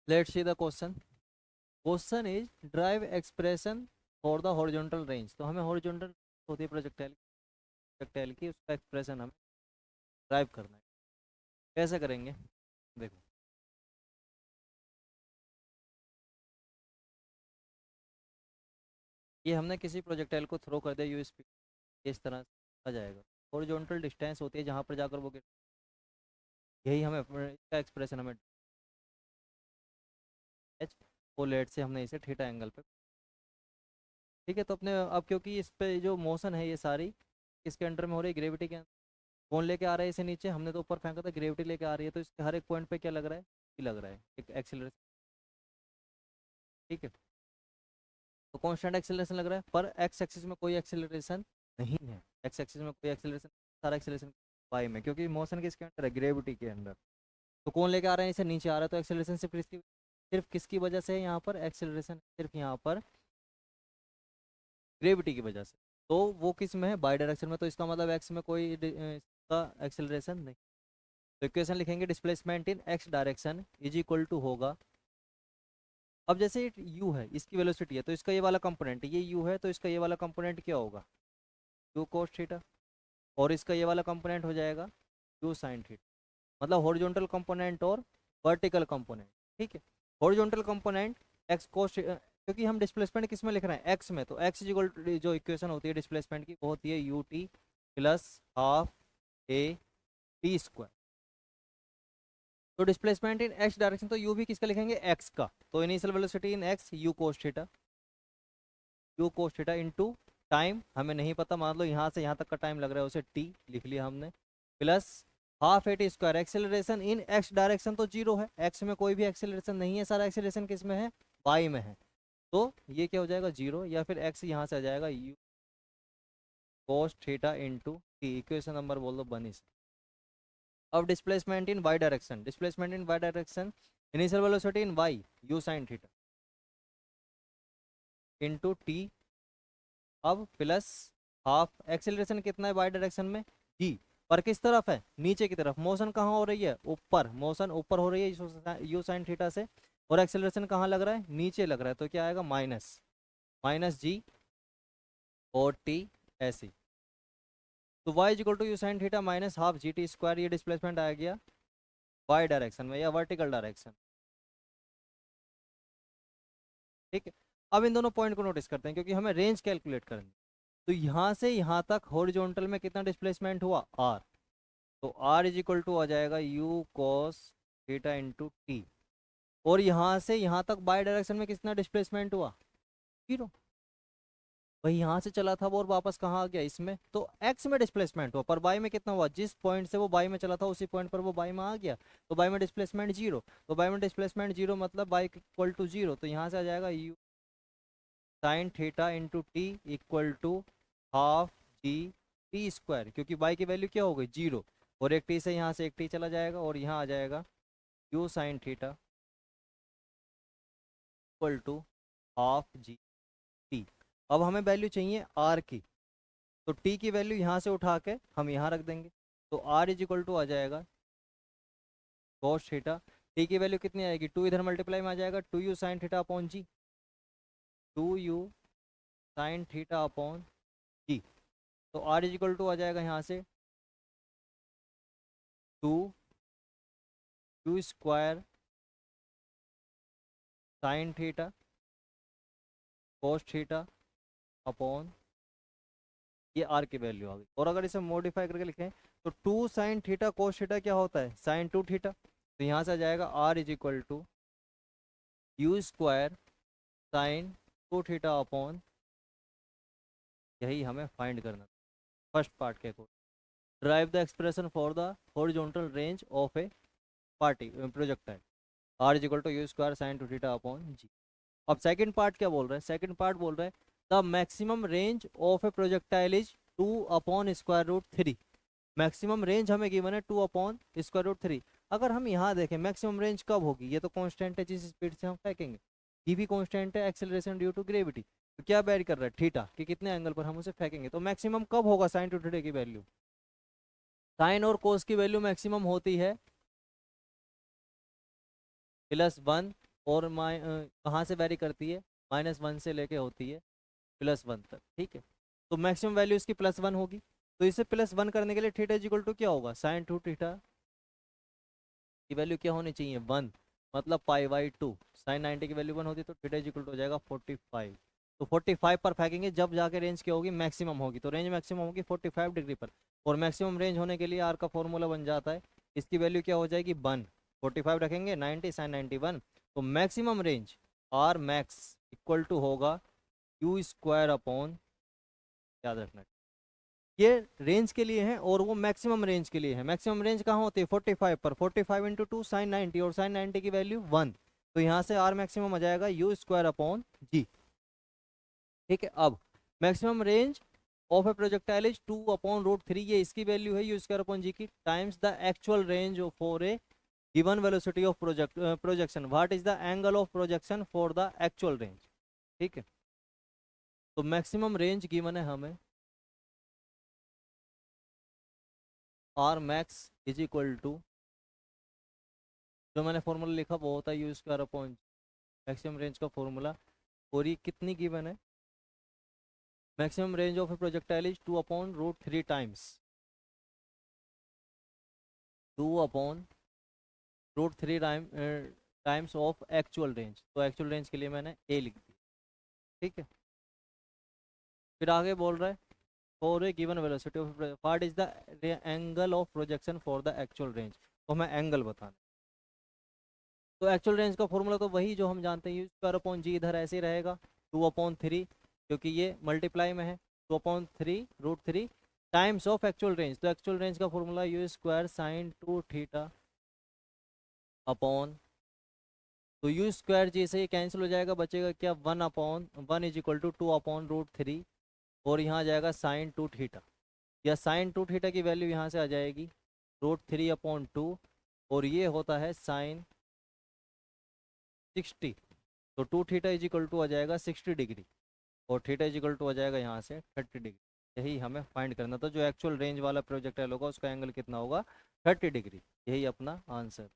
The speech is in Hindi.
Let's see the question. Question is drive expression for the horizontal range. तो हमें हॉरिजॉन्टल होती है प्रोजेक्टाइल प्रोजेक्टाइल की, उसका एक्सप्रेशन हमें ड्राइव करना है। कैसे करेंगे देखो। ये हमने किसी प्रोजेक्टाइल को थ्रो कर दिया यू स्पीड, इस तरह से आ जाएगा। हॉरिजॉन्टल डिस्टेंस होती है जहाँ पर जाकर वो यही हमें इसका एक्सप्रेशन हमें एच को लेट से हमने इसे थीटा एंगल पे। ठीक है, तो अपने अब क्योंकि इस पे जो मोशन है ये सारी किसके अंडर में हो रही है, ग्रेविटी के अंदर। कौन लेके आ रहा है इसे नीचे, हमने तो ऊपर फेंका था, ग्रेविटी लेके आ रही है, तो इसके हर एक पॉइंट पे क्या लग रहा है, ही लग रहा है एक एक्सीलरेशन। ठीक है, तो कांस्टेंट एक्सीलरेशन लग रहा है, पर एक्स एक्सिस में कोई एक्सीलरेशन नहीं है। एक्स एक्सिस में कोई एक्सीलरेशन, सारा एक्सीलरेशन वाई में, क्योंकि मोशन किसके अंडर है, ग्रेविटी के अंडर। तो कौन लेके आ रहा है इसे नीचे आ रहा है, तो एक्सीलरेशन सिर्फ किसकी वजह से है यहाँ पर एक्सीलरेशन, सिर्फ यहाँ पर ग्रेविटी की वजह से। तो वो किस में है, बाई डायरेक्शन में, तो इसका मतलब एक्स में कोई इसका एक्सीलरेशन नहीं। तो इक्वेशन लिखेंगे displacement in X direction is equal to होगा। अब जैसे यू है, इसकी वेलोसिटी है, तो इसका ये वाला कंपोनेंट, ये यू है, तो इसका ये वाला कंपोनेंट क्या होगा, यू कोस थीटा। और इसका ये वाला कंपोनेंट हो जाएगा यू साइन थीटा। मतलब हॉरिजॉन्टल कंपोनेंट और वर्टिकल कंपोनेंट। ठीक है, हॉरिजॉन्टल कंपोनेंट एक्स कोस, क्योंकि हम डिस्प्लेसमेंट किस में लिख रहे हैं, एक्स में, तो एक्स इक्वल जो इक्वेशन होती है डिस्प्लेसमेंट की वो होती है U T plus half A T square. तो डिस्प्लेसमेंट इन एक्स डायरेक्शन, तो यू भी किसका लिखेंगे, एक्स का। तो initial velocity in x you cos theta, you cos theta into time हमें नहीं पता, मान लो यहाँ से यहाँ तक का टाइम लग रहा है, उसे टी लिख लिया हमने, plus half A T square. Acceleration in X direction तो जीरो है, एक्स में कोई भी एक्सेलरेशन नहीं है, सारा एक्सेलरेशन किस में है, वाई में है। तो ये क्या हो जाएगा, जीरो, या फिर एक्स यहाँ से आ जाएगा u cos theta into T. Equation number बोल दो बनी से। अब displacement in Y direction, displacement in Y direction, initial velocity in Y u sine theta into T. अब प्लस हाफ, एक्सेलरेशन कितना है वाई डायरेक्शन में, जी, पर किस तरफ है, नीचे की तरफ। मोशन कहाँ हो रही है, ऊपर, मोशन ऊपर हो रही है यू साइन थीटा से, और एक्सेलरेशन कहाँ लग रहा है, नीचे लग रहा है, तो क्या आएगा, माइनस माइनस जी और टी ऐसी। तो y is equal to u sine theta minus half g t square, ये डिस्प्लेसमेंट आ गया y डायरेक्शन में या वर्टिकल डायरेक्शन। ठीक है, अब इन दोनों पॉइंट को नोटिस करते हैं, क्योंकि हमें रेंज कैलकुलेट करनी है। तो यहाँ से यहाँ तक हॉरिजॉन्टल में कितना डिस्प्लेसमेंट हुआ, r। तो r इज इक्वल टू आ जाएगा u cos theta into T. और यहाँ से यहाँ तक बाई डायरेक्शन में कितना डिस्प्लेसमेंट हुआ, जीरो। वही यहाँ से चला था वो और वापस कहाँ आ गया, इसमें, तो x में डिस्प्लेसमेंट हुआ, पर बाई में कितना हुआ, जिस पॉइंट से वो बाई में चला था उसी पॉइंट पर वो बाई में आ गया, तो बाई में डिस्प्लेसमेंट जीरो। तो बाई में डिस्प्लेसमेंट जीरो मतलब बाई इक्वल टू जीरो, तो यहाँ से आ जाएगा u sine theta into T equal to half g t square, क्योंकि बाई की वैल्यू क्या हो गई, जीरो। और एक टी से यहाँ से एक टी चला जाएगा, और यहाँ आ जाएगा u sine theta equal to half g t. अब हमें वैल्यू चाहिए आर की, तो टी की वैल्यू यहाँ से उठा के हम यहाँ रख देंगे, तो आर इज इक्वल टू आ जाएगा cos थीटा। टी की वैल्यू कितनी आएगी, टू इधर मल्टीप्लाई में आ जाएगा, two u sine theta upon g, two u sine theta upon g. तो आर इज इक्वल टू आ जाएगा यहाँ से two u square sine theta cos theta upon, ये आर की वैल्यू आ गई। और अगर इसे मॉडिफाई करके लिखें, तो two sine theta cos theta क्या होता है, साइन टू थीटा। तो यहाँ से आ जाएगा R is equal to u square sine two theta upon, यही हमें फाइंड करना फर्स्ट पार्ट के according. Derive the expression for the horizontal range of a party projectile, R is equal to u square sine two theta upon g. अब सेकंड पार्ट क्या बोल रहा है, सेकंड पार्ट बोल रहा है the maximum range of a projectile is two upon square root three. Maximum range हमें गिवन है two upon square root three. अगर हम यहाँ देखें मैक्सिमम रेंज कब होगी, ये तो कांस्टेंट है जिस स्पीड से हम फेंकेंगे, ये भी कांस्टेंट है, एक्सेलरेशन ड्यू टू ग्रेविटी। तो क्या बैर कर रहा है, थीटा कि कितने एंगल पर हम उसे फेंकेंगे। तो मैक्सिमम कब होगा साइन टू थीटा की वैल्यू, साइन और कोस की वैल्यू मैक्सिमम होती है +1 और कहाँ से वेरी करती है, -1 से लेके होती है +1 तक, ठीक है। तो मैक्सिमम वैल्यू इसकी +1 होगी, तो इसे +1 करने के लिए थीटा इज इक्वल टू क्या होगा, sin 2 थीटा की वैल्यू क्या होनी चाहिए 1, मतलब π/2। sin 90 की वैल्यू 1 होती तो थीटा इज इक्वल टू हो जाएगा 45। तो 45 पर फेंकेंगे, जब जाके रेंज क्या होगी, मैक्सिमम होगी। तो रेंज मैक्सिमम होगी 45 डिग्री पर, और मैक्सिमम रेंज होने के लिए आर का फॉर्मूला बन जाता है, इसकी वैल्यू क्या हो जाएगी 1, 45 रखेंगे 90 sin 91, तो maximum range R max equal to होगा u² याद रखना, ये रेंज के लिए है और वो मैक्सिमम रेंज के लिए है। मैक्सिमम रेंज कहाँ होती है 45 पर, 45 इंटू 2 sin 90, और sin 90 की वैल्यू 1, तो यहाँ से आर मैक्सिमम आ जाएगा u²/g, ठीक है। अब maximum range of a projectile is 2/√3, ये इसकी वैल्यू है u²/g की, times the actual range for a given velocity of projection, what is the angle of projection for the actual range, ठीक है। तो मैक्सिमम रेंज गिवन है हमें, R max is equal to, जो मैंने फॉर्मूला लिखा वो होता है u²/g, मैक्सिमम रेंज का फॉर्मूला। और ये कितनी गिवन है, maximum range of a projectile is 2/√3 times of actual range, तो एक्चुअल रेंज के लिए मैंने ए लिख दी, ठीक है। फिर आगे बोल रहा है for a given velocity of, what is the angle of projection for the actual range, तो हमें एंगल बताना। तो एक्चुअल रेंज का फॉर्मूला तो वही जो हम जानते हैं, u²/g इधर ऐसे ही रहेगा 2/3, क्योंकि ये मल्टीप्लाई में है, 2/3√3 टाइम्स ऑफ एक्चुअल रेंज, तो एक्चुअल रेंज का formula u² sin 2 theta upon, तो u²g से ये कैंसिल हो जाएगा, बचेगा क्या 1/1 इज इक्वल टू 2/√3, और यहाँ आ जाएगा sin 2 थीटा, या sin 2 थीटा की वैल्यू यहाँ से आ जाएगी √3/2, और ये होता है sin 60, तो 2 थीटा इज इक्वल टू आ जाएगा 60 डिग्री, और थीटा इज इक्वल टू आ जाएगा यहाँ से 30 डिग्री। यही हमें फाइंड करना था, जो एक्चुअल रेंज वाला प्रोजेक्टाइल होगा उसका एंगल कितना होगा 30 डिग्री, यही अपना आंसर।